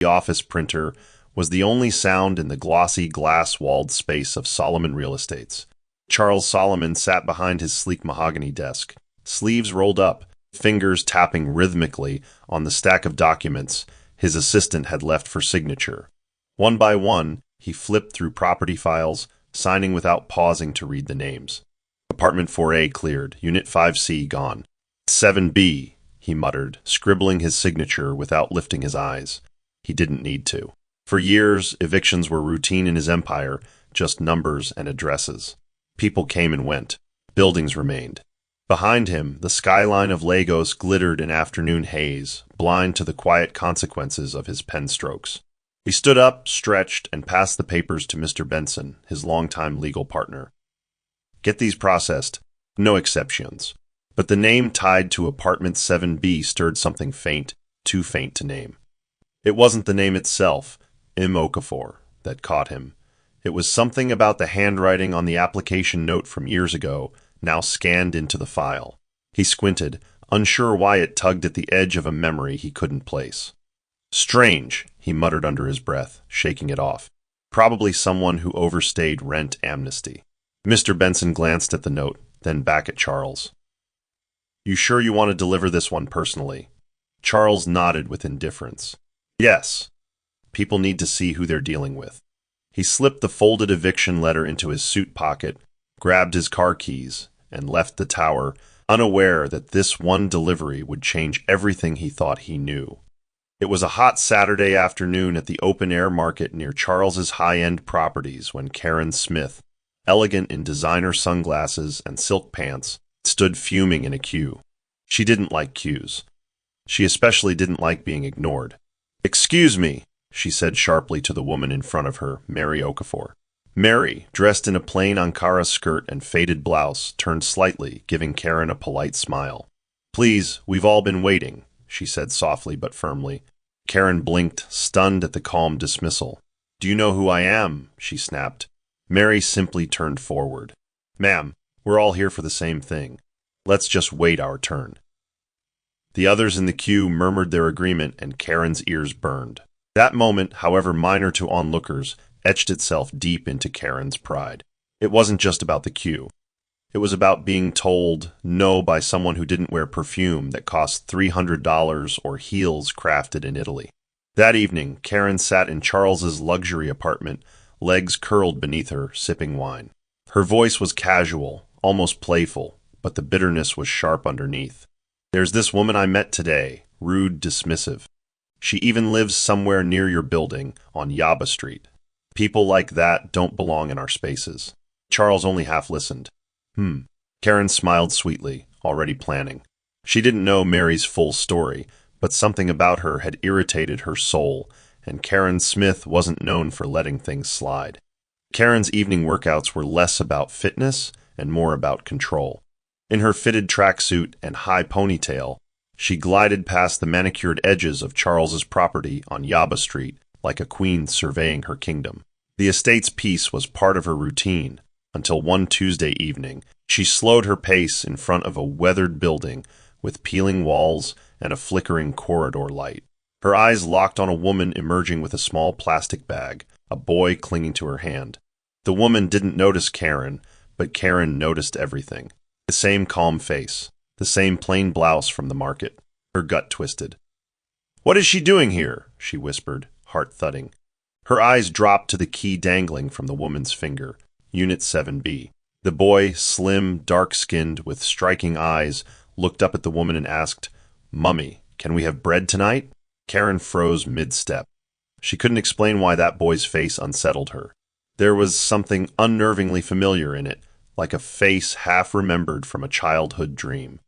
The office printer was the only sound in the glossy, glass-walled space of Solomon Real Estates. Charles Solomon sat behind his sleek mahogany desk, sleeves rolled up, fingers tapping rhythmically on the stack of documents his assistant had left for signature. One by one, he flipped through property files, signing without pausing to read the names. Apartment 4A cleared, Unit 5C gone. 7B, he muttered, scribbling his signature without lifting his eyes. He didn't need to. For years, evictions were routine in his empire, just numbers and addresses. People came and went. Buildings remained. Behind him, the skyline of Lagos glittered in afternoon haze, blind to the quiet consequences of his pen strokes. He stood up, stretched, and passed the papers to Mr. Benson, his longtime legal partner. Get these processed. No exceptions. But the name tied to apartment 7B stirred something faint, too faint to name. It wasn't the name itself, Okafor, that caught him. It was something about the handwriting on the application note from years ago, now scanned into the file. He squinted, unsure why it tugged at the edge of a memory he couldn't place. Strange, he muttered under his breath, shaking it off. Probably someone who overstayed rent amnesty. Mr. Benson glanced at the note, then back at Charles. You sure you want to deliver this one personally? Charles nodded with indifference. Yes. People need to see who they're dealing with. He slipped the folded eviction letter into his suit pocket, grabbed his car keys, and left the tower, unaware that this one delivery would change everything he thought he knew. It was a hot Saturday afternoon at the open-air market near Charles's high-end properties when Karen Smith, elegant in designer sunglasses and silk pants, stood fuming in a queue. She didn't like queues. She especially didn't like being ignored. "Excuse me," she said sharply to the woman in front of her, Mary Okafor. Mary, dressed in a plain Ankara skirt and faded blouse, turned slightly, giving Karen a polite smile. "Please, we've all been waiting," she said softly but firmly. Karen blinked, stunned at the calm dismissal. "Do you know who I am?" she snapped. Mary simply turned forward. "Ma'am, we're all here for the same thing. Let's just wait our turn." The others in the queue murmured their agreement, and Karen's ears burned. That moment, however minor to onlookers, etched itself deep into Karen's pride. It wasn't just about the queue. It was about being told no by someone who didn't wear perfume that cost $300 or heels crafted in Italy. That evening, Karen sat in Charles's luxury apartment, legs curled beneath her, sipping wine. Her voice was casual, almost playful, but the bitterness was sharp underneath. "There's this woman I met today, rude, dismissive. She even lives somewhere near your building, on Yaba Street. People like that don't belong in our spaces." Charles only half listened. Karen smiled sweetly, already planning. She didn't know Mary's full story, but something about her had irritated her soul, and Karen Smith wasn't known for letting things slide. Karen's evening workouts were less about fitness and more about control. In her fitted tracksuit and high ponytail, she glided past the manicured edges of Charles's property on Yaba Street like a queen surveying her kingdom. The estate's peace was part of her routine, until one Tuesday evening, she slowed her pace in front of a weathered building with peeling walls and a flickering corridor light. Her eyes locked on a woman emerging with a small plastic bag, a boy clinging to her hand. The woman didn't notice Karen, but Karen noticed everything. The same calm face, the same plain blouse from the market. Her gut twisted. "What is she doing here?" she whispered, heart thudding. Her eyes dropped to the key dangling from the woman's finger. Unit 7B. The boy, slim, dark-skinned, with striking eyes, looked up at the woman and asked, "Mummy, can we have bread tonight?" Karen froze mid-step. She couldn't explain why that boy's face unsettled her. There was something unnervingly familiar in it, like a face half-remembered from a childhood dream.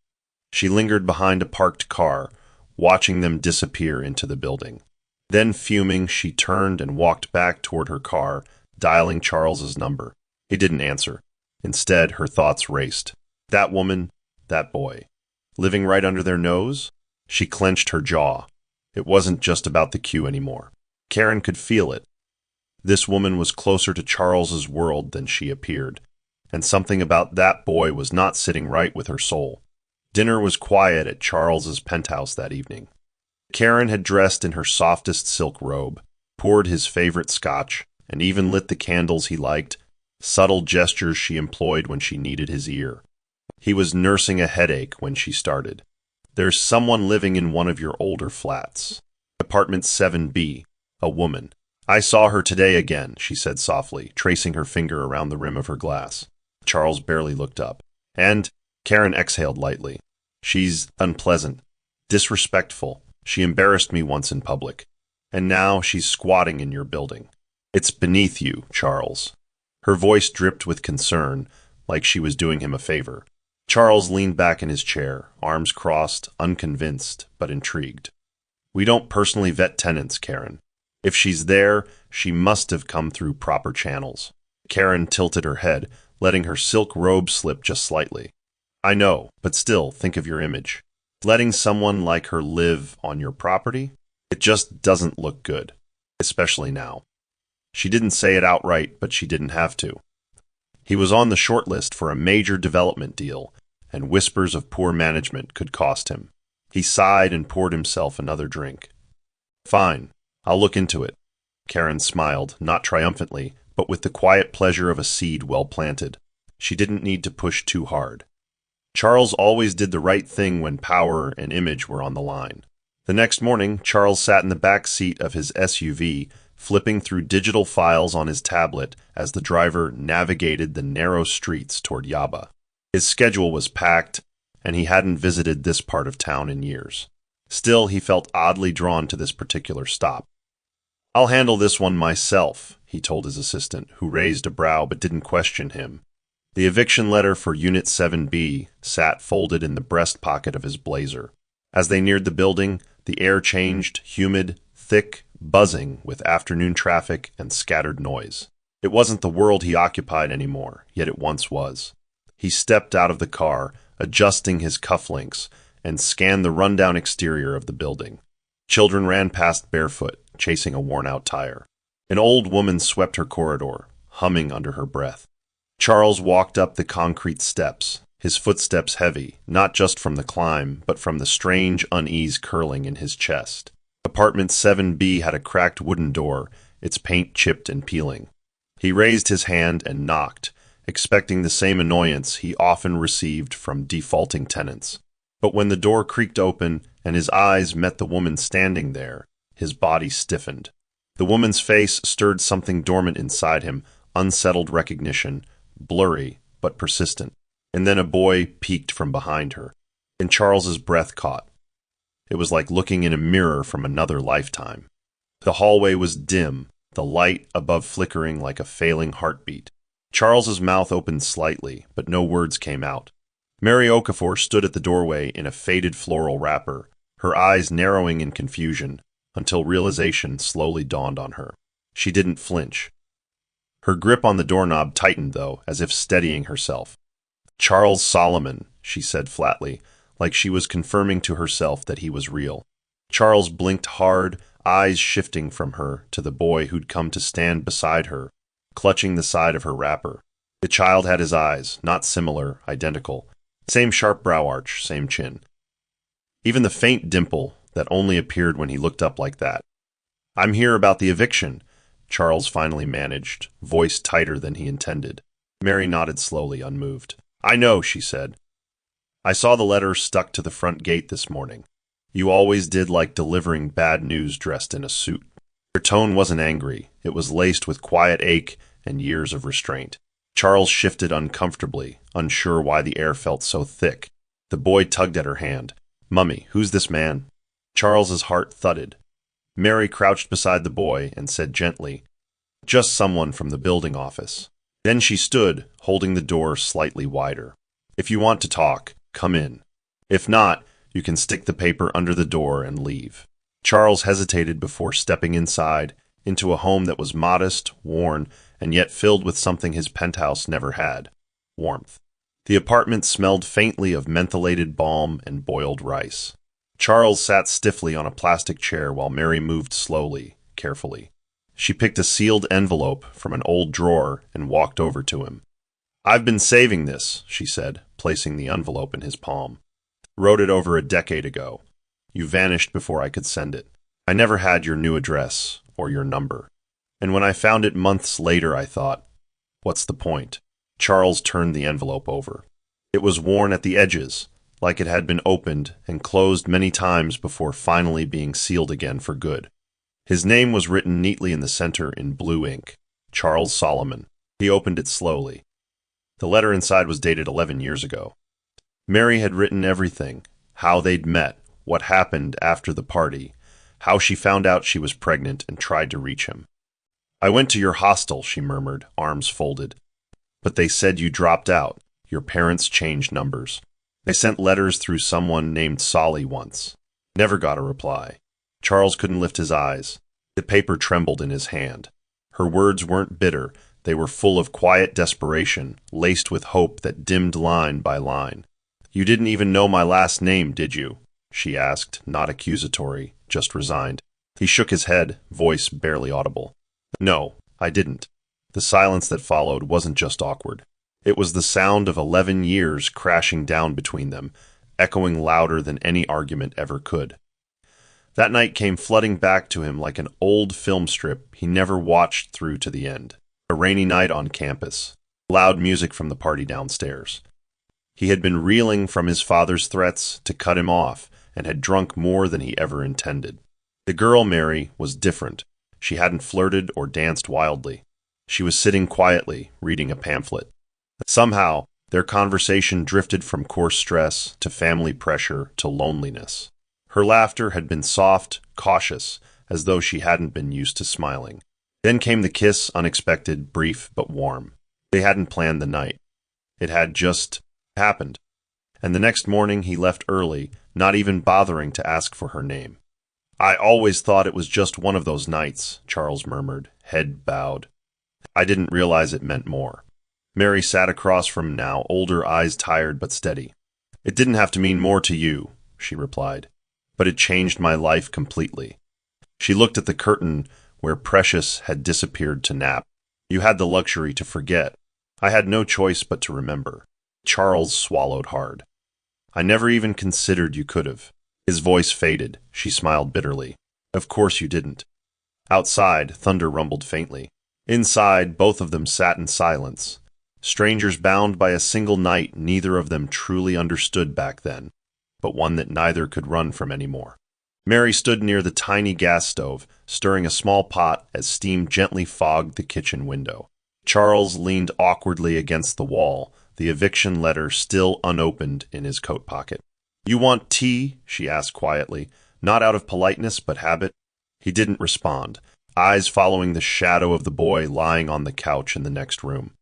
She lingered behind a parked car, watching them disappear into the building. Then, fuming, she turned and walked back toward her car, dialing Charles's number. He didn't answer. Instead, her thoughts raced. That woman, that boy. Living right under their nose? She clenched her jaw. It wasn't just about the queue anymore. Karen could feel it. This woman was closer to Charles's world than she appeared, and something about that boy was not sitting right with her soul. Dinner was quiet at Charles's penthouse that evening. Karen had dressed in her softest silk robe, poured his favorite scotch, and even lit the candles he liked, subtle gestures she employed when she needed his ear. He was nursing a headache when she started. "There's someone living in one of your older flats. Apartment 7B, a woman. I saw her today again," she said softly, tracing her finger around the rim of her glass. Charles barely looked up. "And," Karen exhaled lightly, "she's unpleasant, disrespectful. She embarrassed me once in public. And now she's squatting in your building. It's beneath you, Charles." Her voice dripped with concern, like she was doing him a favor. Charles leaned back in his chair, arms crossed, unconvinced, but intrigued. "We don't personally vet tenants, Karen. If she's there, she must have come through proper channels." Karen tilted her head, letting her silk robe slip just slightly. "I know, but still, think of your image. Letting someone like her live on your property? It just doesn't look good, especially now." She didn't say it outright, but she didn't have to. He was on the short list for a major development deal, and whispers of poor management could cost him. He sighed and poured himself another drink. "Fine, I'll look into it." Karen smiled, not triumphantly, but with the quiet pleasure of a seed well planted. She didn't need to push too hard. Charles always did the right thing when power and image were on the line. The next morning, Charles sat in the back seat of his SUV, flipping through digital files on his tablet as the driver navigated the narrow streets toward Yaba. His schedule was packed, and he hadn't visited this part of town in years. Still, he felt oddly drawn to this particular stop. "I'll handle this one myself," he told his assistant, who raised a brow but didn't question him. The eviction letter for Unit 7B sat folded in the breast pocket of his blazer. As they neared the building, the air changed, humid, thick, buzzing with afternoon traffic and scattered noise. It wasn't the world he occupied anymore, yet it once was. He stepped out of the car, adjusting his cufflinks, and scanned the rundown exterior of the building. Children ran past barefoot, chasing a worn-out tire. An old woman swept her corridor, humming under her breath. Charles walked up the concrete steps, his footsteps heavy, not just from the climb, but from the strange unease curling in his chest. Apartment 7B had a cracked wooden door, its paint chipped and peeling. He raised his hand and knocked, expecting the same annoyance he often received from defaulting tenants. But when the door creaked open and his eyes met the woman standing there, his body stiffened. The woman's face stirred something dormant inside him, unsettled recognition, blurry but persistent. And then a boy peeked from behind her, and Charles's breath caught. It was like looking in a mirror from another lifetime. The hallway was dim, the light above flickering like a failing heartbeat. Charles's mouth opened slightly, but no words came out. Mary Okafor stood at the doorway in a faded floral wrapper, her eyes narrowing in confusion, until realization slowly dawned on her. She didn't flinch. Her grip on the doorknob tightened, though, as if steadying herself. "Charles Solomon," she said flatly, like she was confirming to herself that he was real. Charles blinked hard, eyes shifting from her to the boy who'd come to stand beside her, clutching the side of her wrapper. The child had his eyes, not similar, identical. Same sharp brow arch, same chin. Even the faint dimple that only appeared when he looked up like that. "I'm here about the eviction," Charles finally managed, voice tighter than he intended. Mary nodded slowly, unmoved. "I know," she said. "I saw the letter stuck to the front gate this morning. You always did like delivering bad news dressed in a suit." Her tone wasn't angry. It was laced with quiet ache and years of restraint. Charles shifted uncomfortably, unsure why the air felt so thick. The boy tugged at her hand. "Mummy, who's this man?" Charles's heart thudded. Mary crouched beside the boy and said gently, "Just someone from the building office." Then she stood, holding the door slightly wider. "If you want to talk, come in. If not, you can stick the paper under the door and leave." Charles hesitated before stepping inside, into a home that was modest, worn, and yet filled with something his penthouse never had: warmth. The apartment smelled faintly of mentholated balm and boiled rice. Charles sat stiffly on a plastic chair while Mary moved slowly, carefully. She picked a sealed envelope from an old drawer and walked over to him. "I've been saving this," she said, placing the envelope in his palm. "Wrote it over a decade ago. You vanished before I could send it. I never had your new address or your number. And when I found it months later, I thought, what's the point? Charles turned the envelope over. It was worn at the edges, like it had been opened and closed many times before finally being sealed again for good. His name was written neatly in the center in blue ink. Charles Solomon. He opened it slowly. The letter inside was dated 11 years ago. Mary had written everything, how they'd met, what happened after the party, how she found out she was pregnant and tried to reach him. I went to your hostel, she murmured, arms folded. But they said you dropped out. Your parents changed numbers. They sent letters through someone named Solly once. Never got a reply. Charles couldn't lift his eyes. The paper trembled in his hand. Her words weren't bitter. They were full of quiet desperation, laced with hope that dimmed line by line. You didn't even know my last name, did you? She asked, not accusatory, just resigned. He shook his head, voice barely audible. No, I didn't. The silence that followed wasn't just awkward. It was the sound of 11 years crashing down between them, echoing louder than any argument ever could. That night came flooding back to him like an old film strip he never watched through to the end. A rainy night on campus. Loud music from the party downstairs. He had been reeling from his father's threats to cut him off and had drunk more than he ever intended. The girl, Mary, was different. She hadn't flirted or danced wildly. She was sitting quietly, reading a pamphlet. Somehow, their conversation drifted from coarse stress to family pressure to loneliness. Her laughter had been soft, cautious, as though she hadn't been used to smiling. Then came the kiss, unexpected, brief, but warm. They hadn't planned the night. It had just happened. And the next morning he left early, not even bothering to ask for her name. I always thought it was just one of those nights, Charles murmured, head bowed. I didn't realize it meant more. Mary sat across from him now, older, eyes tired but steady. It didn't have to mean more to you, she replied, but it changed my life completely. She looked at the curtain where Precious had disappeared to nap. You had the luxury to forget. I had no choice but to remember. Charles swallowed hard. I never even considered you could have. His voice faded. She smiled bitterly. Of course you didn't. Outside, thunder rumbled faintly. Inside, both of them sat in silence. Strangers bound by a single night neither of them truly understood back then, but one that neither could run from anymore. Mary stood near the tiny gas stove, stirring a small pot as steam gently fogged the kitchen window. Charles leaned awkwardly against the wall, the eviction letter still unopened in his coat pocket. You want tea? She asked quietly, not out of politeness but habit. He didn't respond, eyes following the shadow of the boy lying on the couch in the next room.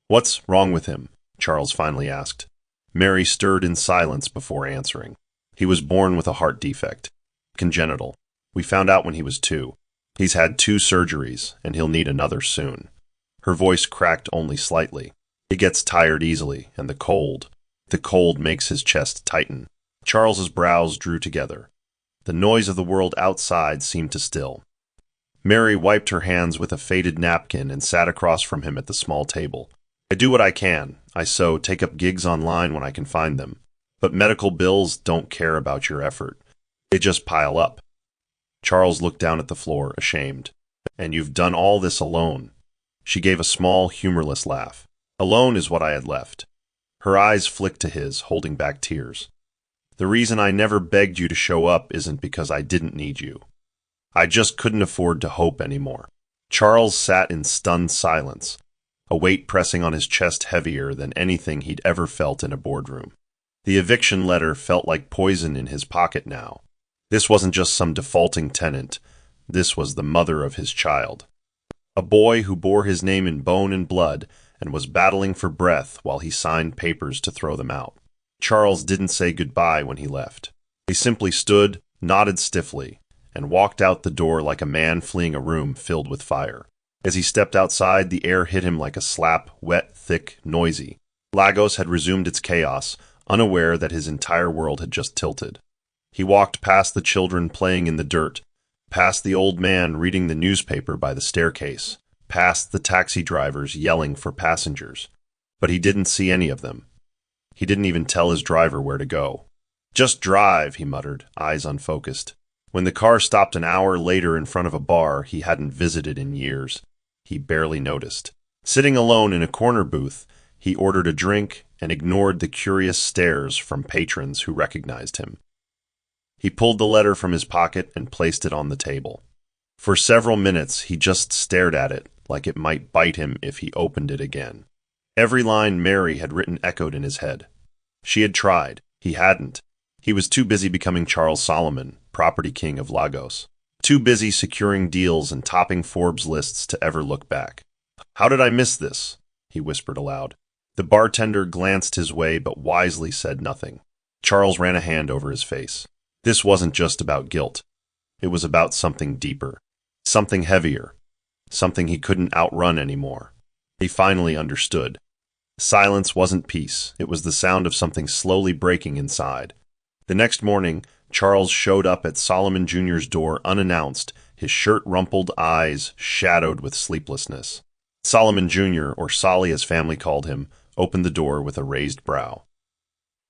What's wrong with him? Charles finally asked. Mary stirred in silence before answering. He was born with a heart defect. Congenital. We found out when he was 2. He's had 2 surgeries, and he'll need another soon. Her voice cracked only slightly. He gets tired easily, and the cold makes his chest tighten. Charles's brows drew together. The noise of the world outside seemed to still. Mary wiped her hands with a faded napkin and sat across from him at the small table. I do what I can. I sew, take up gigs online when I can find them. But medical bills don't care about your effort. They just pile up. Charles looked down at the floor, ashamed. And you've done all this alone. She gave a small, humorless laugh. Alone is what I had left. Her eyes flicked to his, holding back tears. The reason I never begged you to show up isn't because I didn't need you. I just couldn't afford to hope anymore. Charles sat in stunned silence, a weight pressing on his chest heavier than anything he'd ever felt in a boardroom. The eviction letter felt like poison in his pocket now. This wasn't just some defaulting tenant. This was the mother of his child. A boy who bore his name in bone and blood and was battling for breath while he signed papers to throw them out. Charles didn't say goodbye when he left. He simply stood, nodded stiffly, and walked out the door like a man fleeing a room filled with fire. As he stepped outside, the air hit him like a slap, wet, thick, noisy. Lagos had resumed its chaos, unaware that his entire world had just tilted. He walked past the children playing in the dirt, past the old man reading the newspaper by the staircase, past the taxi drivers yelling for passengers. But he didn't see any of them. He didn't even tell his driver where to go. Just drive, he muttered, eyes unfocused. When the car stopped an hour later in front of a bar he hadn't visited in years, he barely noticed. Sitting alone in a corner booth, he ordered a drink and ignored the curious stares from patrons who recognized him. He pulled the letter from his pocket and placed it on the table. For several minutes he just stared at it like it might bite him if he opened it again. Every line Mary had written echoed in his head. She had tried. He hadn't. He was too busy becoming Charles Solomon, property king of Lagos. Too busy securing deals and topping Forbes lists to ever look back. "How did I miss this?" he whispered aloud. The bartender glanced his way but wisely said nothing. Charles ran a hand over his face. This wasn't just about guilt. It was about something deeper. Something heavier. Something he couldn't outrun anymore. He finally understood. Silence wasn't peace. It was the sound of something slowly breaking inside. The next morning, Charles showed up at Solomon Jr.'s door unannounced, his shirt-rumpled eyes shadowed with sleeplessness. Solomon Jr., or Solly as family called him, opened the door with a raised brow.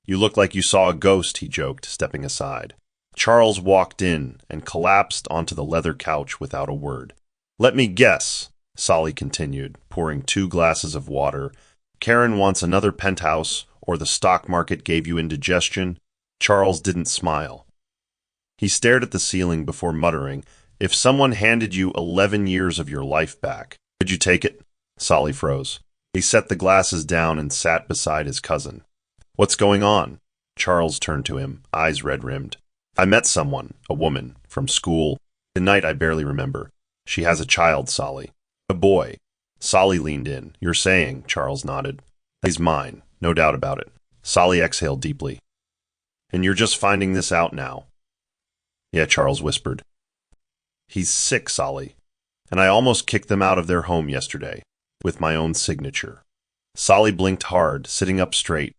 "You look like you saw a ghost," he joked, stepping aside. Charles walked in and collapsed onto the leather couch without a word. "Let me guess," Solly continued, pouring 2 glasses of water. "Karen wants another penthouse, or the stock market gave you indigestion?" Charles didn't smile. He stared at the ceiling before muttering, "If someone handed you 11 years of your life back, could you take it?" Solly froze. He set the glasses down and sat beside his cousin. "What's going on?" Charles turned to him, eyes red-rimmed. "I met someone, a woman, from school. The night I barely remember. She has a child, Solly. A boy." Solly leaned in. "You're saying," Charles nodded. "He's mine, no doubt about it." Solly exhaled deeply. "And you're just finding this out now?" "Yeah," Charles whispered. "He's sick, Solly. And I almost kicked them out of their home yesterday, with my own signature." Solly blinked hard, sitting up straight.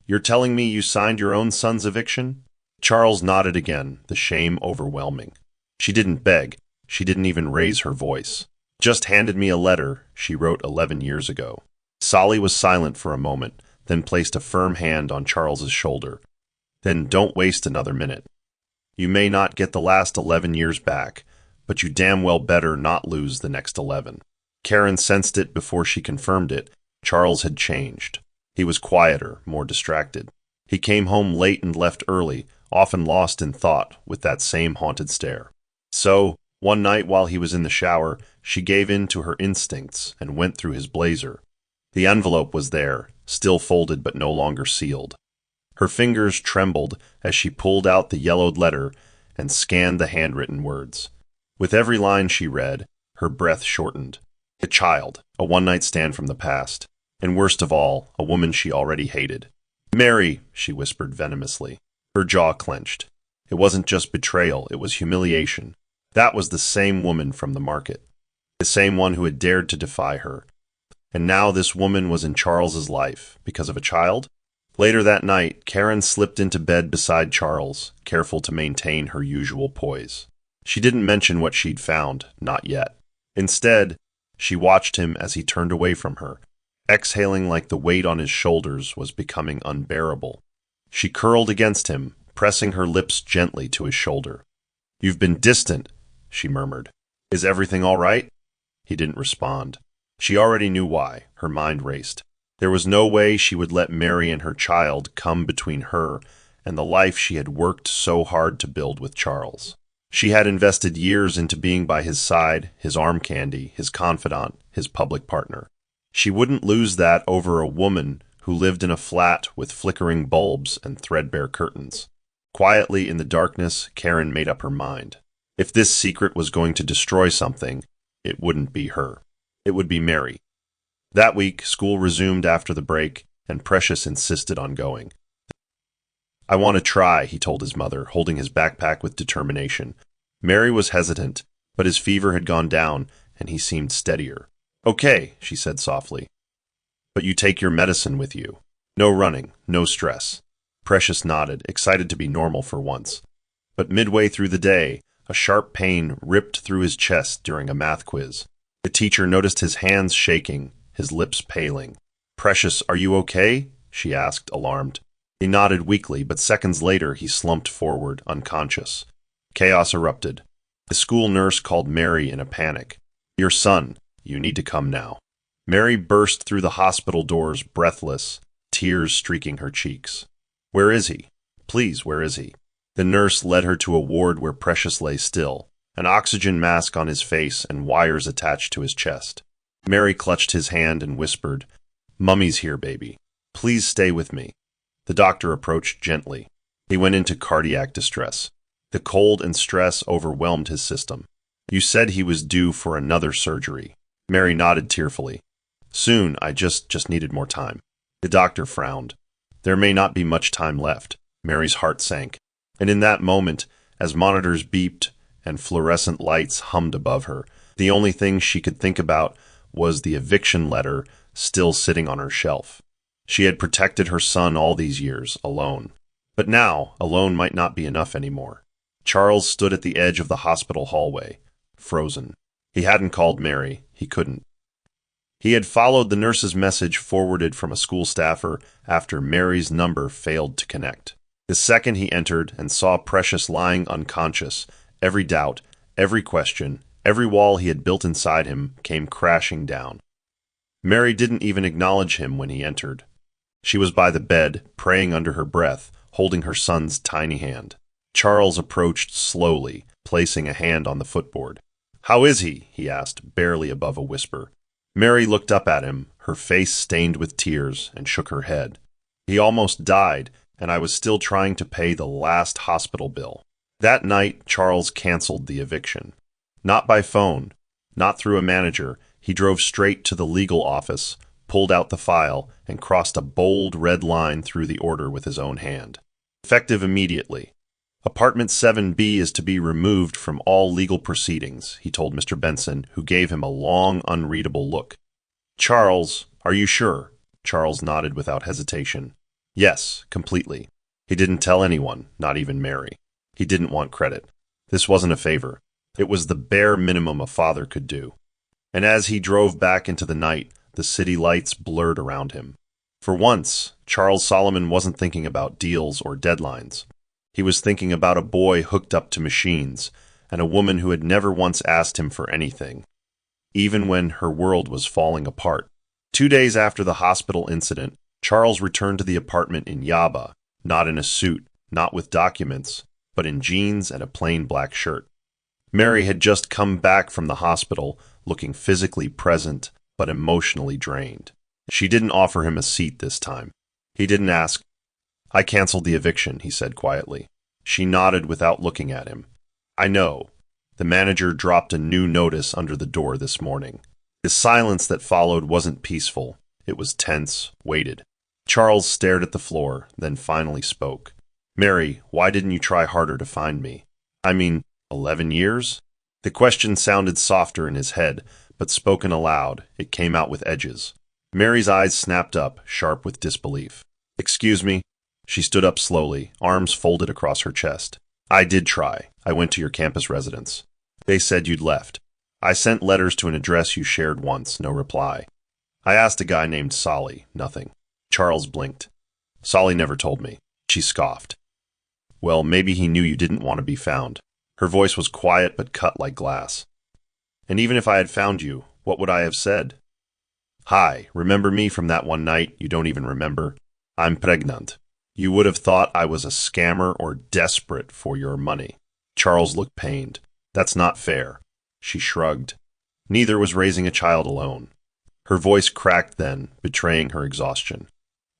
"You're telling me you signed your own son's eviction?" Charles nodded again, the shame overwhelming. "She didn't beg. She didn't even raise her voice. Just handed me a letter she wrote 11 years ago." Solly was silent for a moment, then placed a firm hand on Charles's shoulder. "Then don't waste another minute. You may not get the last 11 years back, but you damn well better not lose the next 11. Karen sensed it before she confirmed it. Charles had changed. He was quieter, more distracted. He came home late and left early, often lost in thought, with that same haunted stare. So, one night while he was in the shower, she gave in to her instincts and went through his blazer. The envelope was there, still folded but no longer sealed. Her fingers trembled as she pulled out the yellowed letter and scanned the handwritten words. With every line she read, her breath shortened. A child, a one-night stand from the past, and worst of all, a woman she already hated. "Mary," she whispered venomously. Her jaw clenched. It wasn't just betrayal, it was humiliation. That was the same woman from the market. The same one who had dared to defy her. And now this woman was in Charles's life, because of a child? Later that night, Karen slipped into bed beside Charles, careful to maintain her usual poise. She didn't mention what she'd found, not yet. Instead, she watched him as he turned away from her, exhaling like the weight on his shoulders was becoming unbearable. She curled against him, pressing her lips gently to his shoulder. "You've been distant," she murmured. "Is everything all right?" He didn't respond. She already knew why. Her mind raced. There was no way she would let Mary and her child come between her and the life she had worked so hard to build with Charles. She had invested years into being by his side, his arm candy, his confidant, his public partner. She wouldn't lose that over a woman who lived in a flat with flickering bulbs and threadbare curtains. Quietly in the darkness, Karen made up her mind. If this secret was going to destroy something, it wouldn't be her. It would be Mary. That week, school resumed after the break, and Precious insisted on going. "I want to try," he told his mother, holding his backpack with determination. Mary was hesitant, but his fever had gone down, and he seemed steadier. "Okay," she said softly. "But you take your medicine with you. No running, no stress." Precious nodded, excited to be normal for once. But midway through the day, a sharp pain ripped through his chest during a math quiz. The teacher noticed his hands shaking, his lips paling. "Precious, are you okay?" she asked, alarmed. He nodded weakly, but seconds later he slumped forward, unconscious. Chaos erupted. The school nurse called Mary in a panic. "Your son. You need to come now." Mary burst through the hospital doors, breathless, tears streaking her cheeks. "Where is he? Please, where is he?" The nurse led her to a ward where Precious lay still, an oxygen mask on his face and wires attached to his chest. Mary clutched his hand and whispered, "Mummy's here, baby. Please stay with me." The doctor approached gently. He went into cardiac distress. The cold and stress overwhelmed his system. "You said he was due for another surgery." Mary nodded tearfully. "Soon, I just needed more time." The doctor frowned. There may not be much time left. Mary's heart sank. And in that moment, as monitors beeped and fluorescent lights hummed above her, the only thing she could think about was the eviction letter still sitting on her shelf. She had protected her son all these years, alone. But now, alone might not be enough anymore. Charles stood at the edge of the hospital hallway, frozen. He hadn't called Mary. He couldn't. He had followed the nurse's message forwarded from a school staffer after Mary's number failed to connect. The second he entered and saw Precious lying unconscious, every doubt, every question, every wall he had built inside him came crashing down. Mary didn't even acknowledge him when he entered. She was by the bed, praying under her breath, holding her son's tiny hand. Charles approached slowly, placing a hand on the footboard. "How is he?" he asked, barely above a whisper. Mary looked up at him, her face stained with tears, and shook her head. "He almost died, and I was still trying to pay the last hospital bill." That night, Charles canceled the eviction. Not by phone, not through a manager. He drove straight to the legal office, pulled out the file, and crossed a bold red line through the order with his own hand. Effective immediately. "Apartment 7B is to be removed from all legal proceedings," he told Mr. Benson, who gave him a long, unreadable look. "Charles, are you sure?" Charles nodded without hesitation. "Yes, completely." He didn't tell anyone, not even Mary. He didn't want credit. This wasn't a favor. It was the bare minimum a father could do. And as he drove back into the night, the city lights blurred around him. For once, Charles Solomon wasn't thinking about deals or deadlines. He was thinking about a boy hooked up to machines, and a woman who had never once asked him for anything, even when her world was falling apart. 2 days after the hospital incident, Charles returned to the apartment in Yaba, not in a suit, not with documents, but in jeans and a plain black shirt. Mary had just come back from the hospital, looking physically present, but emotionally drained. She didn't offer him a seat this time. He didn't ask. "I canceled the eviction," he said quietly. She nodded without looking at him. "I know. The manager dropped a new notice under the door this morning." The silence that followed wasn't peaceful. It was tense, weighted. Charles stared at the floor, then finally spoke. "Mary, why didn't you try harder to find me? I mean, 11 years?" The question sounded softer in his head, but spoken aloud, it came out with edges. Mary's eyes snapped up, sharp with disbelief. "Excuse me?" She stood up slowly, arms folded across her chest. "I did try. I went to your campus residence. They said you'd left. I sent letters to an address you shared once, no reply. I asked a guy named Solly, nothing." Charles blinked. "Solly never told me." She scoffed. "Well, maybe he knew you didn't want to be found." Her voice was quiet but cut like glass. "And even if I had found you, what would I have said? Hi, remember me from that one night you don't even remember? I'm pregnant. You would have thought I was a scammer or desperate for your money." Charles looked pained. "That's not fair." She shrugged. "Neither was raising a child alone." Her voice cracked then, betraying her exhaustion.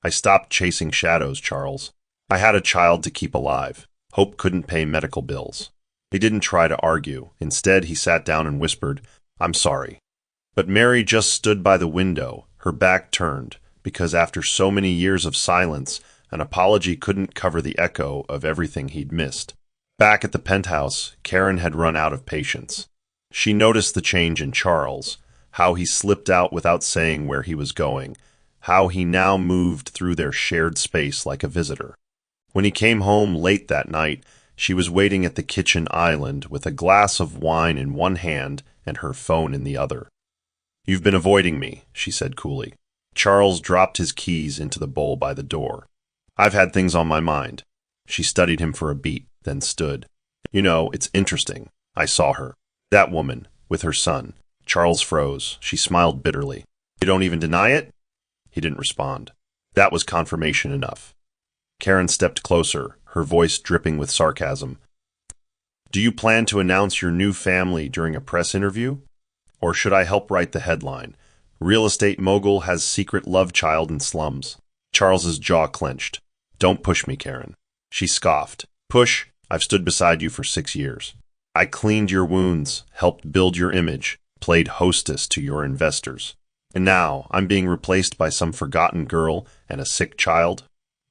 "I stopped chasing shadows, Charles. I had a child to keep alive. Hope couldn't pay medical bills." He didn't try to argue. Instead, he sat down and whispered, "I'm sorry." But Mary just stood by the window, her back turned, because after so many years of silence, an apology couldn't cover the echo of everything he'd missed. Back at the penthouse, Karen had run out of patience. She noticed the change in Charles, how he slipped out without saying where he was going, how he now moved through their shared space like a visitor. When he came home late that night, she was waiting at the kitchen island with a glass of wine in one hand and her phone in the other. "You've been avoiding me," she said coolly. Charles dropped his keys into the bowl by the door. I've had things on my mind. She studied him for a beat, then stood. You know, it's interesting. I saw her. That woman, with her son. Charles froze. She smiled bitterly. You don't even deny it? He didn't respond. That was confirmation enough. Karen stepped closer, her voice dripping with sarcasm. Do you plan to announce your new family during a press interview? Or should I help write the headline? Real estate mogul has secret love child in slums. Charles's jaw clenched. Don't push me, Karen. She scoffed. Push? I've stood beside you for 6 years. I cleaned your wounds, helped build your image, played hostess to your investors. And now I'm being replaced by some forgotten girl and a sick child?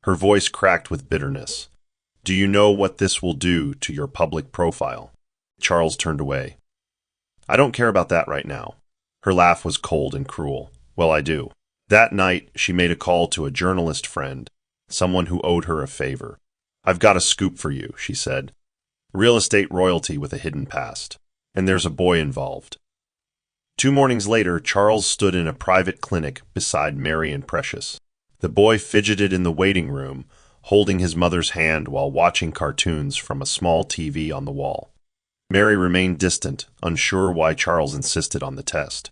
Her voice cracked with bitterness. Do you know what this will do to your public profile? Charles turned away. I don't care about that right now. Her laugh was cold and cruel. Well, I do. That night, she made a call to a journalist friend, someone who owed her a favor. I've got a scoop for you, she said. Real estate royalty with a hidden past. And there's a boy involved. 2 mornings later, Charles stood in a private clinic beside Mary and Precious. The boy fidgeted in the waiting room, holding his mother's hand while watching cartoons from a small TV on the wall. Mary remained distant, unsure why Charles insisted on the test.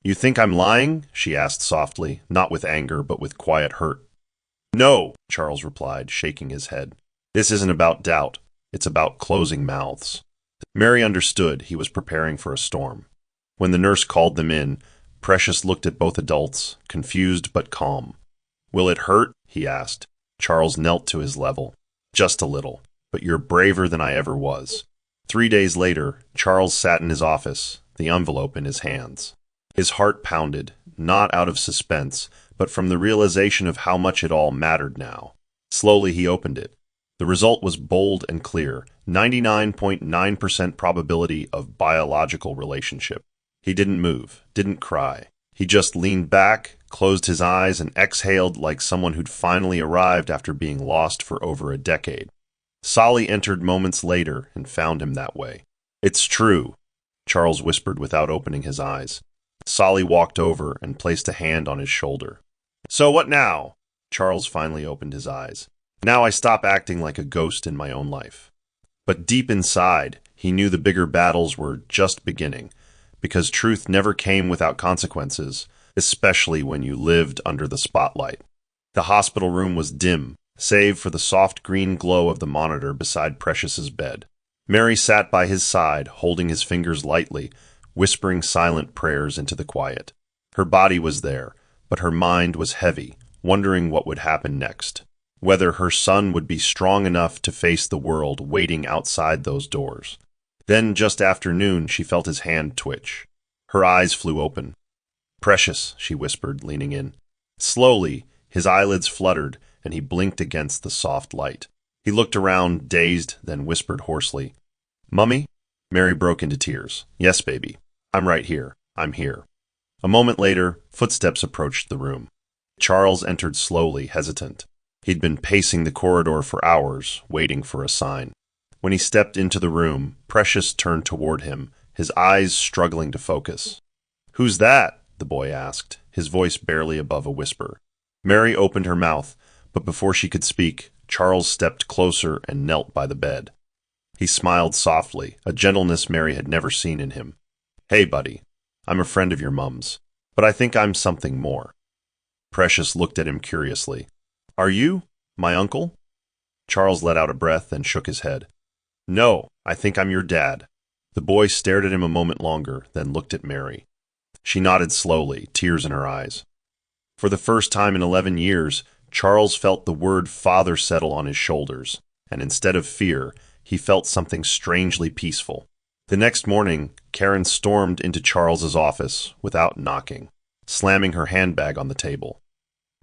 You think I'm lying? She asked softly, not with anger, but with quiet hurt. No, Charles replied, shaking his head. This isn't about doubt. It's about closing mouths. Mary understood he was preparing for a storm. When the nurse called them in, Precious looked at both adults, confused but calm. Will it hurt? He asked. Charles knelt to his level. Just a little, but you're braver than I ever was. 3 days later, Charles sat in his office, the envelope in his hands. His heart pounded, not out of suspense, but from the realization of how much it all mattered now. Slowly he opened it. The result was bold and clear, 99.9% probability of biological relationship. He didn't move, didn't cry. He just leaned back, closed his eyes, and exhaled like someone who'd finally arrived after being lost for over a decade. Solly entered moments later and found him that way. It's true, Charles whispered without opening his eyes. Solly walked over and placed a hand on his shoulder. So what now? Charles finally opened his eyes. Now I stop acting like a ghost in my own life. But deep inside, he knew the bigger battles were just beginning, because truth never came without consequences, especially when you lived under the spotlight. The hospital room was dim, save for the soft green glow of the monitor beside Precious's bed. Mary sat by his side, holding his fingers lightly, whispering silent prayers into the quiet. Her body was there, but her mind was heavy, wondering what would happen next. Whether her son would be strong enough to face the world waiting outside those doors. Then, just after noon, she felt his hand twitch. Her eyes flew open. Precious, she whispered, leaning in. Slowly, his eyelids fluttered, and he blinked against the soft light. He looked around, dazed, then whispered hoarsely, Mummy? Mary broke into tears. Yes, baby. I'm right here. I'm here. A moment later, footsteps approached the room. Charles entered slowly, hesitant. He'd been pacing the corridor for hours, waiting for a sign. When he stepped into the room, Precious turned toward him, his eyes struggling to focus. Who's that? The boy asked, his voice barely above a whisper. Mary opened her mouth, but before she could speak, Charles stepped closer and knelt by the bed. He smiled softly, a gentleness Mary had never seen in him. Hey, buddy, I'm a friend of your mum's, but I think I'm something more. Precious looked at him curiously. Are you my uncle? Charles let out a breath and shook his head. No, I think I'm your dad. The boy stared at him a moment longer, then looked at Mary. She nodded slowly, tears in her eyes. For the first time in 11 years, Charles felt the word father settle on his shoulders, and instead of fear, he felt something strangely peaceful. The next morning, Karen stormed into Charles's office without knocking, slamming her handbag on the table.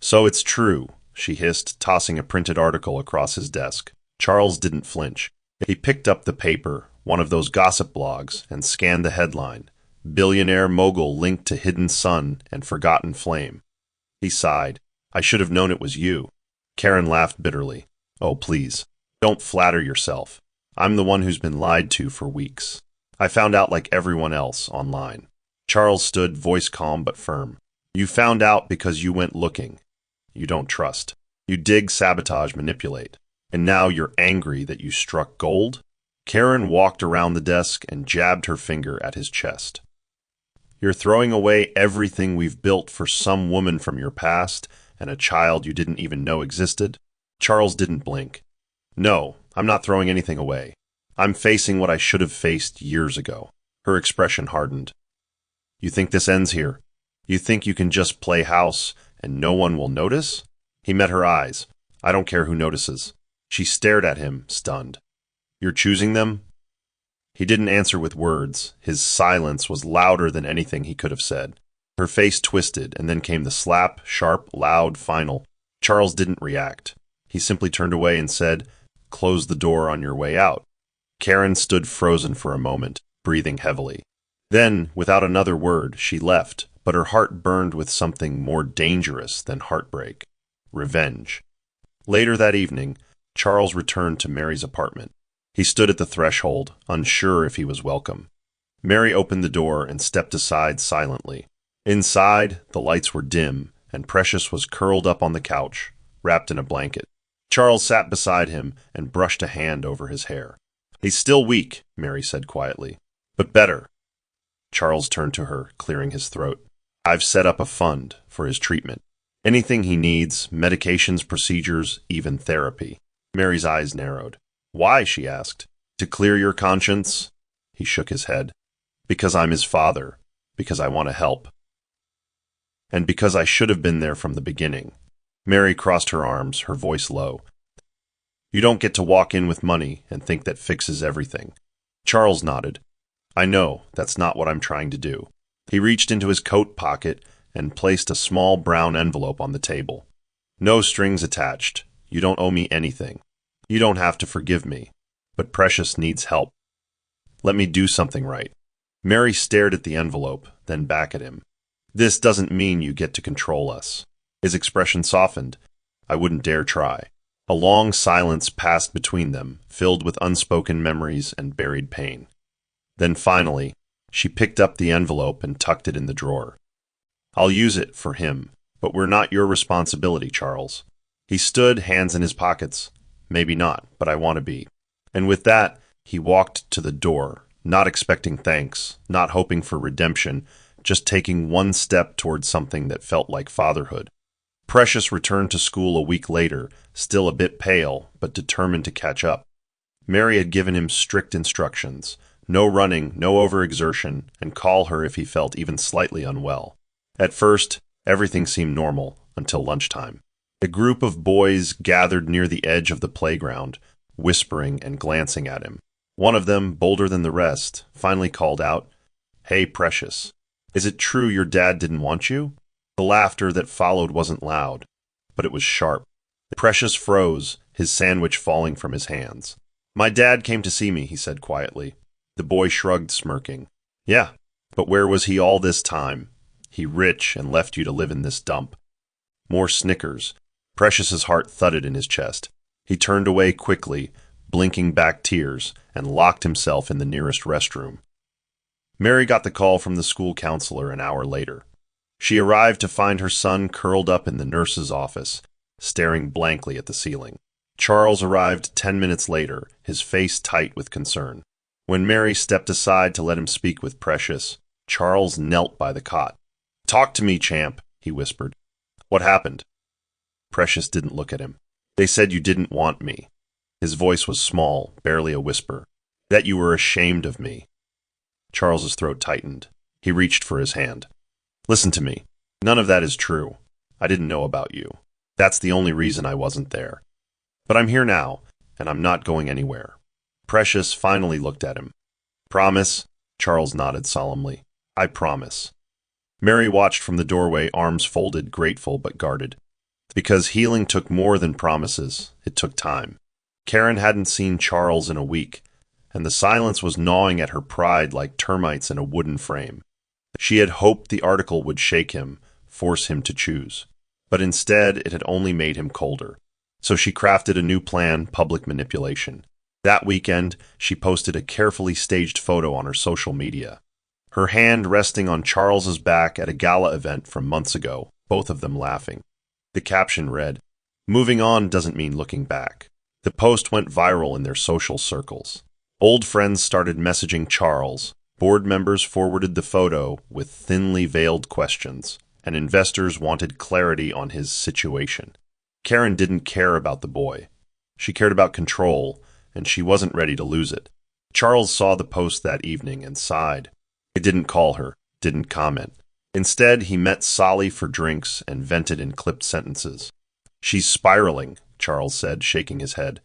So it's true, she hissed, tossing a printed article across his desk. Charles didn't flinch. He picked up the paper, one of those gossip blogs, and scanned the headline, Billionaire mogul linked to hidden son and forgotten flame. He sighed. I should have known it was you. Karen laughed bitterly. Oh, please, don't flatter yourself. I'm the one who's been lied to for weeks. I found out like everyone else online. Charles stood, voice calm but firm. You found out because you went looking. You don't trust. You dig, sabotage, manipulate. And now you're angry that you struck gold? Karen walked around the desk and jabbed her finger at his chest. You're throwing away everything we've built for some woman from your past and a child you didn't even know existed? Charles didn't blink. No, I'm not throwing anything away. I'm facing what I should have faced years ago. Her expression hardened. You think this ends here? You think you can just play house and no one will notice? He met her eyes. I don't care who notices. She stared at him, stunned. You're choosing them? He didn't answer with words. His silence was louder than anything he could have said. Her face twisted, and then came the slap, sharp, loud, final. Charles didn't react. He simply turned away and said, "Close the door on your way out." Karen stood frozen for a moment, breathing heavily. Then, without another word, she left, but her heart burned with something more dangerous than heartbreak. Revenge. Later that evening, Charles returned to Mary's apartment. He stood at the threshold, unsure if he was welcome. Mary opened the door and stepped aside silently. Inside, the lights were dim, and Precious was curled up on the couch, wrapped in a blanket. Charles sat beside him and brushed a hand over his hair. "He's still weak," Mary said quietly, "but better." Charles turned to her, clearing his throat. "I've set up a fund for his treatment. Anything he needs, medications, procedures, even therapy." Mary's eyes narrowed. "Why?" she asked. "To clear your conscience?" He shook his head. "Because I'm his father. Because I want to help. And because I should have been there from the beginning." Mary crossed her arms, her voice low. "You don't get to walk in with money and think that fixes everything." Charles nodded. "I know, that's not what I'm trying to do." He reached into his coat pocket and placed a small brown envelope on the table. "No strings attached. You don't owe me anything. You don't have to forgive me. But Precious needs help. Let me do something right." Mary stared at the envelope, then back at him. "This doesn't mean you get to control us." His expression softened. "I wouldn't dare try." A long silence passed between them, filled with unspoken memories and buried pain. Then finally, she picked up the envelope and tucked it in the drawer. "I'll use it for him, but we're not your responsibility, Charles." He stood, hands in his pockets. "Maybe not, but I want to be." And with that, he walked to the door, not expecting thanks, not hoping for redemption, just taking one step towards something that felt like fatherhood. Precious returned to school a week later, still a bit pale, but determined to catch up. Mary had given him strict instructions: no running, no overexertion, and call her if he felt even slightly unwell. At first, everything seemed normal, until lunchtime. A group of boys gathered near the edge of the playground, whispering and glancing at him. One of them, bolder than the rest, finally called out, "Hey, Precious, is it true your dad didn't want you?" The laughter that followed wasn't loud, but it was sharp. Precious froze, his sandwich falling from his hands. "My dad came to see me," he said quietly. The boy shrugged, smirking. "Yeah, but where was he all this time? He rich and left you to live in this dump." More snickers. Precious's heart thudded in his chest. He turned away quickly, blinking back tears, and locked himself in the nearest restroom. Mary got the call from the school counselor an hour later. She arrived to find her son curled up in the nurse's office, staring blankly at the ceiling. Charles arrived 10 minutes later, his face tight with concern. When Mary stepped aside to let him speak with Precious, Charles knelt by the cot. "Talk to me, champ," he whispered. "What happened?" Precious didn't look at him. "They said you didn't want me." His voice was small, barely a whisper. "That you were ashamed of me." Charles's throat tightened. He reached for his hand. "Listen to me. None of that is true. I didn't know about you. That's the only reason I wasn't there. But I'm here now, and I'm not going anywhere." Precious finally looked at him. "Promise?" Charles nodded solemnly. "I promise." Mary watched from the doorway, arms folded, grateful but guarded. Because healing took more than promises, it took time. Karen hadn't seen Charles in a week, and the silence was gnawing at her pride like termites in a wooden frame. She had hoped the article would shake him, force him to choose. But instead, it had only made him colder. So she crafted a new plan: public manipulation. That weekend, she posted a carefully staged photo on her social media. Her hand resting on Charles's back at a gala event from months ago, both of them laughing. The caption read, Moving on doesn't mean looking back. The post went viral in their social circles. Old friends started messaging Charles, board members forwarded the photo with thinly veiled questions, and investors wanted clarity on his situation. Karen didn't care about the boy. She cared about control, and she wasn't ready to lose it. Charles saw the post that evening and sighed. He didn't call her, didn't comment. Instead, he met Solly for drinks and vented in clipped sentences. "She's spiraling," Charles said, shaking his head.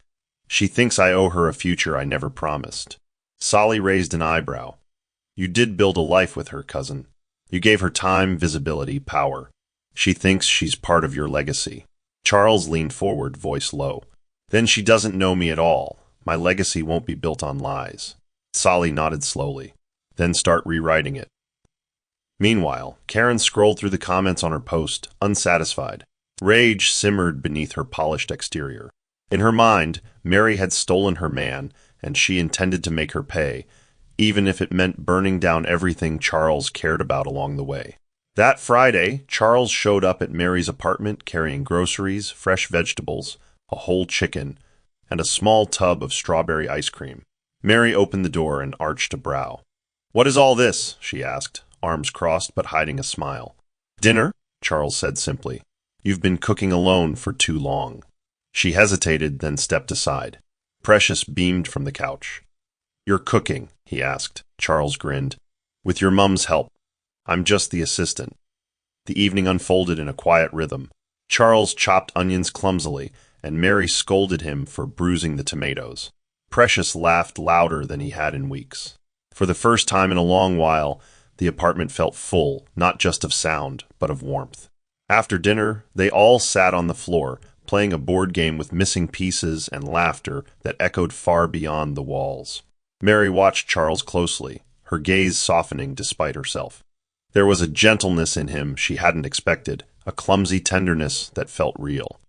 "She thinks I owe her a future I never promised." Solly raised an eyebrow. "You did build a life with her, cousin. You gave her time, visibility, power. She thinks she's part of your legacy." Charles leaned forward, voice low. "Then she doesn't know me at all. My legacy won't be built on lies." Solly nodded slowly. "Then start rewriting it." Meanwhile, Karen scrolled through the comments on her post, unsatisfied. Rage simmered beneath her polished exterior. In her mind, Mary had stolen her man, and she intended to make her pay, even if it meant burning down everything Charles cared about along the way. That Friday, Charles showed up at Mary's apartment carrying groceries, fresh vegetables, a whole chicken, and a small tub of strawberry ice cream. Mary opened the door and arched a brow. "What is all this?" she asked, arms crossed but hiding a smile. "Dinner?" Charles said simply. "You've been cooking alone for too long." She hesitated, then stepped aside. Precious beamed from the couch. "You're cooking?" he asked. Charles grinned. "With your mum's help. I'm just the assistant." The evening unfolded in a quiet rhythm. Charles chopped onions clumsily, and Mary scolded him for bruising the tomatoes. Precious laughed louder than he had in weeks. For the first time in a long while, the apartment felt full, not just of sound, but of warmth. After dinner, they all sat on the floor, playing a board game with missing pieces and laughter that echoed far beyond the walls. Mary watched Charles closely, her gaze softening despite herself. There was a gentleness in him she hadn't expected, a clumsy tenderness that felt real.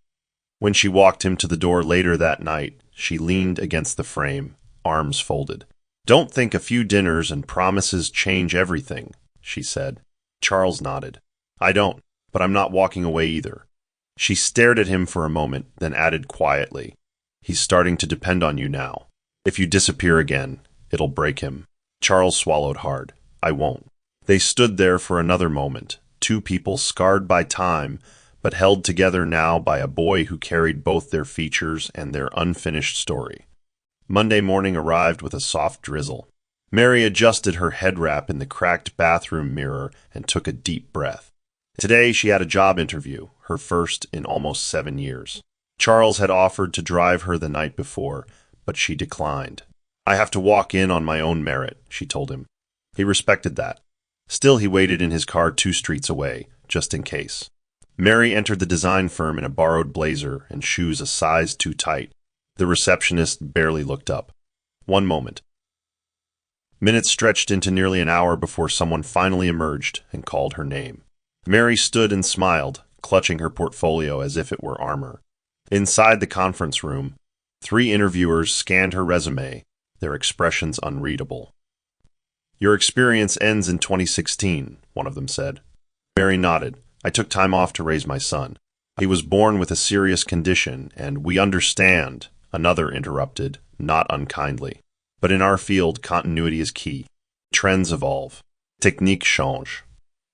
When she walked him to the door later that night, she leaned against the frame, arms folded. "Don't think a few dinners and promises change everything," she said. Charles nodded. "I don't, but I'm not walking away either." She stared at him for a moment, then added quietly, "He's starting to depend on you now. If you disappear again, it'll break him." Charles swallowed hard. "I won't." They stood there for another moment, two people scarred by time, but held together now by a boy who carried both their features and their unfinished story. Monday morning arrived with a soft drizzle. Mary adjusted her head wrap in the cracked bathroom mirror and took a deep breath. Today she had a job interview, her first in almost 7 years. Charles had offered to drive her the night before, but she declined. "I have to walk in on my own merit," she told him. He respected that. Still, he waited in his car 2 streets away, just in case. Mary entered the design firm in a borrowed blazer and shoes a size too tight. The receptionist barely looked up. One moment. Minutes stretched into nearly an hour before someone finally emerged and called her name. Mary stood and smiled, clutching her portfolio as if it were armor. Inside the conference room, 3 interviewers scanned her resume, their expressions unreadable. "Your experience ends in 2016, one of them said. Mary nodded. "I took time off to raise my son. He was born with a serious condition, and we understand," another interrupted, not unkindly. "But in our field, continuity is key. Trends evolve. Techniques change."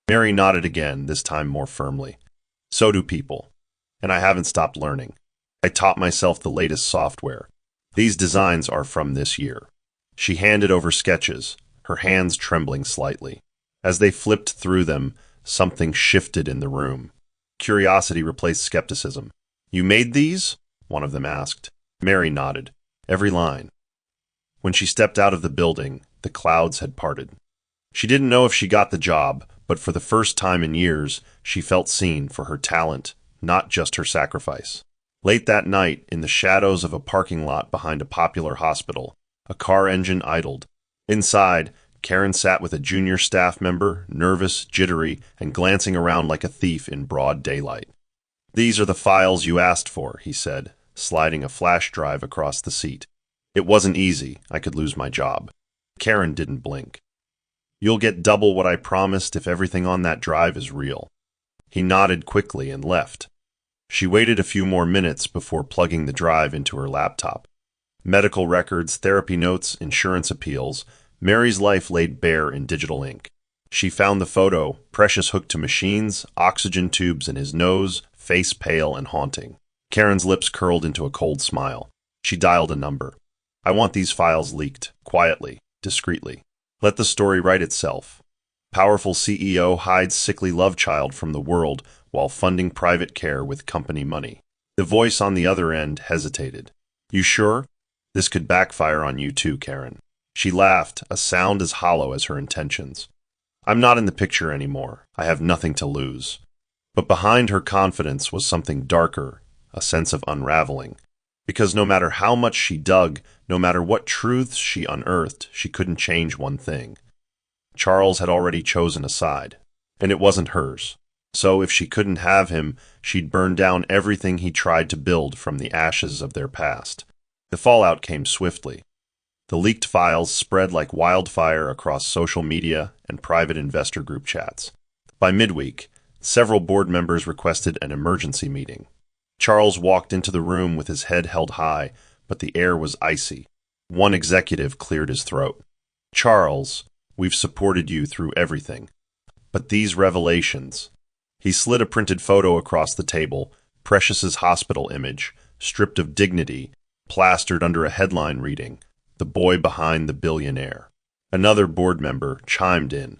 Mary nodded again, this time more firmly. "So do people. And I haven't stopped learning. I taught myself the latest software. These designs are from this year." She handed over sketches, her hands trembling slightly. As they flipped through them, something shifted in the room. Curiosity replaced skepticism. "You made these?" one of them asked. Mary nodded. "Every line." When she stepped out of the building, the clouds had parted. She didn't know if she got the job, but for the first time in years, she felt seen for her talent, not just her sacrifice. Late that night, in the shadows of a parking lot behind a popular hospital, a car engine idled. Inside, Karen sat with a junior staff member, nervous, jittery, and glancing around like a thief in broad daylight. "These are the files you asked for," he said, sliding a flash drive across the seat. "It wasn't easy. I could lose my job." Karen didn't blink. "You'll get double what I promised if everything on that drive is real." He nodded quickly and left. She waited a few more minutes before plugging the drive into her laptop. Medical records, therapy notes, insurance appeals, Mary's life laid bare in digital ink. She found the photo, Precious hooked to machines, oxygen tubes in his nose, face pale and haunting. Karen's lips curled into a cold smile. She dialed a number. I want these files leaked, quietly, discreetly. Let the story write itself. Powerful CEO hides sickly love child from the world while funding private care with company money. The voice on the other end hesitated. You sure? This could backfire on you too, Karen. She laughed, a sound as hollow as her intentions. I'm not in the picture anymore. I have nothing to lose. But behind her confidence was something darker, a sense of unraveling. Because no matter how much she dug, no matter what truths she unearthed, she couldn't change one thing. Charles had already chosen a side, and it wasn't hers. So if she couldn't have him, she'd burn down everything he tried to build from the ashes of their past. The fallout came swiftly. The leaked files spread like wildfire across social media and private investor group chats. By midweek, several board members requested an emergency meeting. Charles walked into the room with his head held high, but the air was icy. One executive cleared his throat. Charles, we've supported you through everything. But these revelations... He slid a printed photo across the table, Precious's hospital image, stripped of dignity, plastered under a headline reading, The Boy Behind the Billionaire. Another board member chimed in.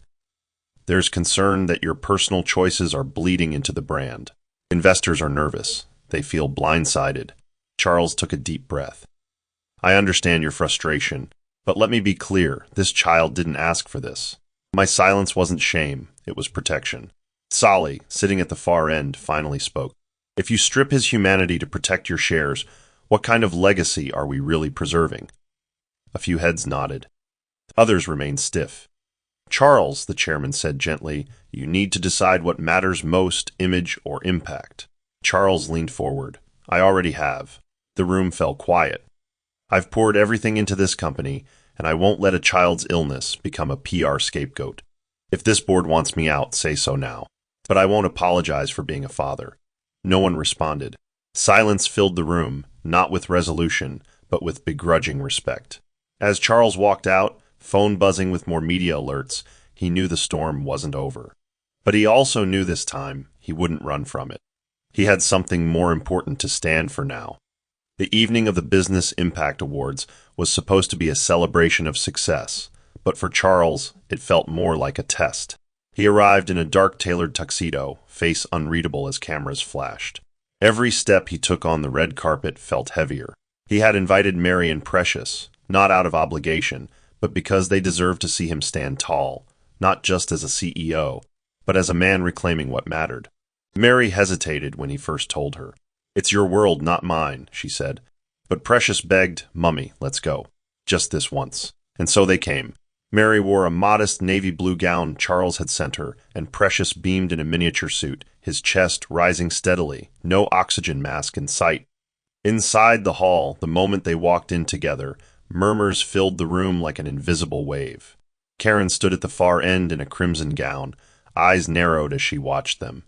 There's concern that your personal choices are bleeding into the brand. Investors are nervous. They feel blindsided. Charles took a deep breath. I understand your frustration, but let me be clear, this child didn't ask for this. My silence wasn't shame, it was protection. Solly, sitting at the far end, finally spoke. If you strip his humanity to protect your shares, what kind of legacy are we really preserving? A few heads nodded. Others remained stiff. Charles, the chairman said gently, you need to decide what matters most, image or impact. Charles leaned forward. I already have. The room fell quiet. I've poured everything into this company, and I won't let a child's illness become a PR scapegoat. If this board wants me out, say so now. But I won't apologize for being a father. No one responded. Silence filled the room, not with resolution, but with begrudging respect. As Charles walked out, phone buzzing with more media alerts, he knew the storm wasn't over. But he also knew this time he wouldn't run from it. He had something more important to stand for now. The evening of the Business Impact Awards was supposed to be a celebration of success, but for Charles, it felt more like a test. He arrived in a dark tailored tuxedo, face unreadable as cameras flashed. Every step he took on the red carpet felt heavier. He had invited Mary and Precious, not out of obligation, but because they deserved to see him stand tall, not just as a CEO, but as a man reclaiming what mattered. Mary hesitated when he first told her. It's your world, not mine, she said. But Precious begged, Mummy, let's go. Just this once. And so they came. Mary wore a modest navy blue gown Charles had sent her, and Precious beamed in a miniature suit, his chest rising steadily, no oxygen mask in sight. Inside the hall, the moment they walked in together, murmurs filled the room like an invisible wave. Karen stood at the far end in a crimson gown, eyes narrowed as she watched them.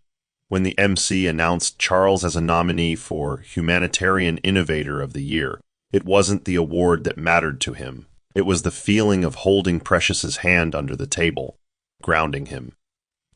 When the MC announced Charles as a nominee for Humanitarian Innovator of the Year, it wasn't the award that mattered to him. It was the feeling of holding Precious's hand under the table, grounding him.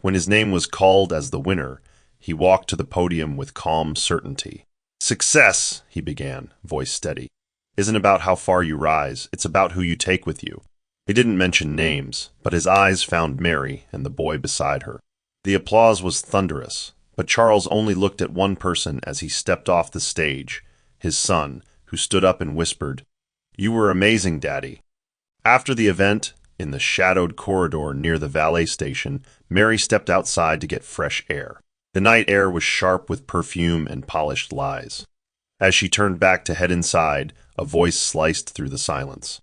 When his name was called as the winner, he walked to the podium with calm certainty. Success, he began, voice steady, isn't about how far you rise, it's about who you take with you. He didn't mention names, but his eyes found Mary and the boy beside her. The applause was thunderous, but Charles only looked at one person as he stepped off the stage, his son, who stood up and whispered, You were amazing, Daddy. After the event, in the shadowed corridor near the valet station, Mary stepped outside to get fresh air. The night air was sharp with perfume and polished lies. As she turned back to head inside, a voice sliced through the silence.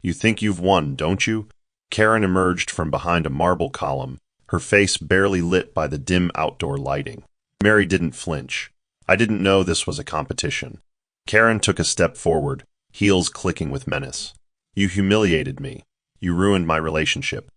You think you've won, don't you? Karen emerged from behind a marble column, her face barely lit by the dim outdoor lighting. Mary didn't flinch. I didn't know this was a competition. Karen took a step forward, heels clicking with menace. You humiliated me. You ruined my relationship.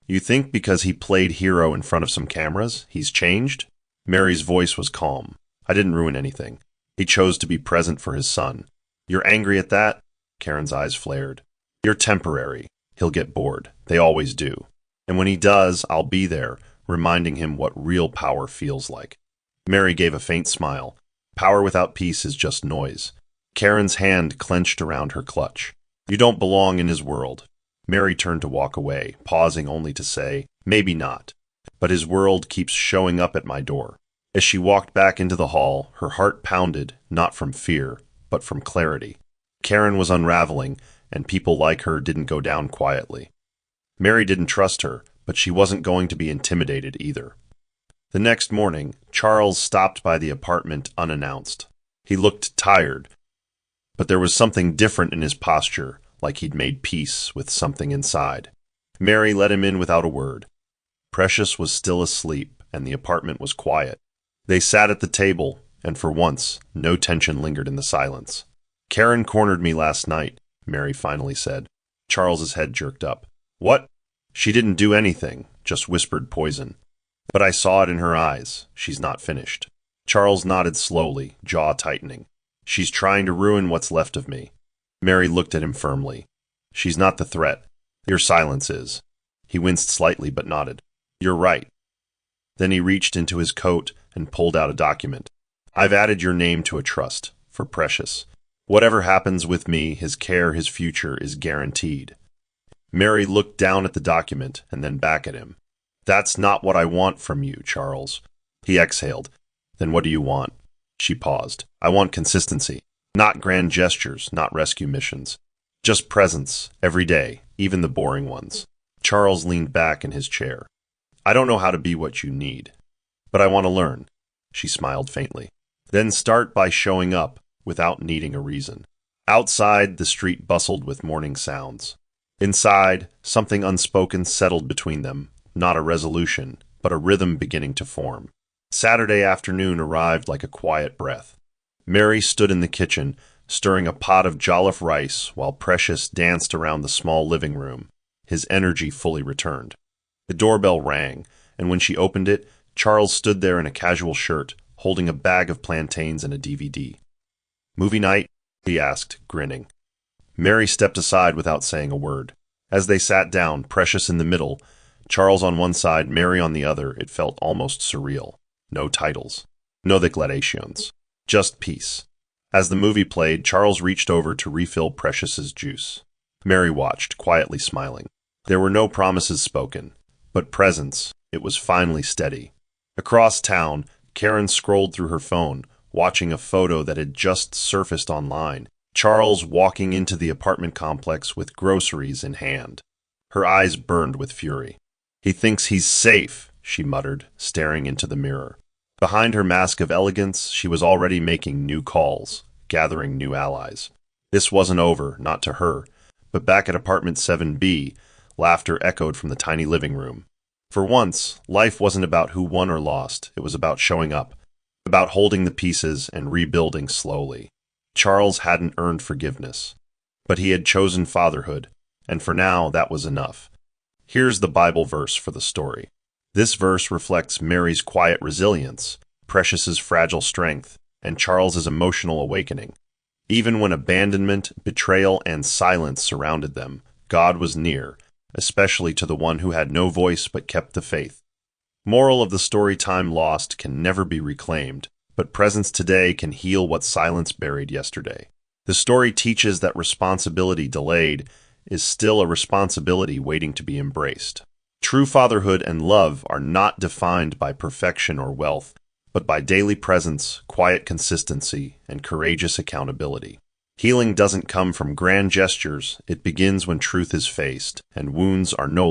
You think because he played hero in front of some cameras, he's changed? Mary's voice was calm. I didn't ruin anything. He chose to be present for his son. You're angry at that? Karen's eyes flared. You're temporary. He'll get bored. They always do. And when he does, I'll be there, reminding him what real power feels like. Mary gave a faint smile. Power without peace is just noise. Karen's hand clenched around her clutch. You don't belong in his world. Mary turned to walk away, pausing only to say, maybe not. But his world keeps showing up at my door. As she walked back into the hall, her heart pounded, not from fear, but from clarity. Karen was unraveling, and people like her didn't go down quietly. Mary didn't trust her, but she wasn't going to be intimidated either. The next morning, Charles stopped by the apartment unannounced. He looked tired, but there was something different in his posture, like he'd made peace with something inside. Mary let him in without a word. Precious was still asleep, and the apartment was quiet. They sat at the table, and for once, no tension lingered in the silence. Karen cornered me last night, Mary finally said. Charles's head jerked up. What? She didn't do anything, just whispered poison. But I saw it in her eyes. She's not finished. Charles nodded slowly, jaw tightening. She's trying to ruin what's left of me. Mary looked at him firmly. She's not the threat. Your silence is. He winced slightly but nodded. You're right. Then he reached into his coat and pulled out a document. I've added your name to a trust, for Precious. Whatever happens with me, his care, his future is guaranteed. Mary looked down at the document and then back at him. That's not what I want from you, Charles. He exhaled. Then what do you want? She paused. I want consistency. Not grand gestures, not rescue missions. Just presence, every day, even the boring ones. Charles leaned back in his chair. I don't know how to be what you need, but I want to learn. She smiled faintly. Then start by showing up without needing a reason. Outside, the street bustled with morning sounds. Inside, something unspoken settled between them, not a resolution, but a rhythm beginning to form. Saturday afternoon arrived like a quiet breath. Mary stood in the kitchen, stirring a pot of jollof rice while Precious danced around the small living room, his energy fully returned. The doorbell rang, and when she opened it, Charles stood there in a casual shirt, holding a bag of plantains and a DVD. Movie night? He asked, grinning. Mary stepped aside without saying a word. As they sat down, Precious in the middle, Charles on one side, Mary on the other, it felt almost surreal. No titles. No declarations. Just peace. As the movie played, Charles reached over to refill Precious's juice. Mary watched, quietly smiling. There were no promises spoken, but presence, it was finally steady. Across town, Karen scrolled through her phone, watching a photo that had just surfaced online. Charles walking into the apartment complex with groceries in hand. Her eyes burned with fury. He thinks he's safe, she muttered, staring into the mirror. Behind her mask of elegance, she was already making new calls, gathering new allies. This wasn't over, not to her, but back at apartment 7B, laughter echoed from the tiny living room. For once, life wasn't about who won or lost, it was about showing up, about holding the pieces and rebuilding slowly. Charles hadn't earned forgiveness, but he had chosen fatherhood, and for now that was enough. Here's the Bible verse for the story. This verse reflects Mary's quiet resilience, Precious's fragile strength, and Charles's emotional awakening. Even when abandonment, betrayal, and silence surrounded them, God was near, especially to the one who had no voice but kept the faith. Moral of the story: time lost can never be reclaimed, but presence today can heal what silence buried yesterday. The story teaches that responsibility delayed is still a responsibility waiting to be embraced. True fatherhood and love are not defined by perfection or wealth, but by daily presence, quiet consistency, and courageous accountability. Healing doesn't come from grand gestures, it begins when truth is faced, and wounds are no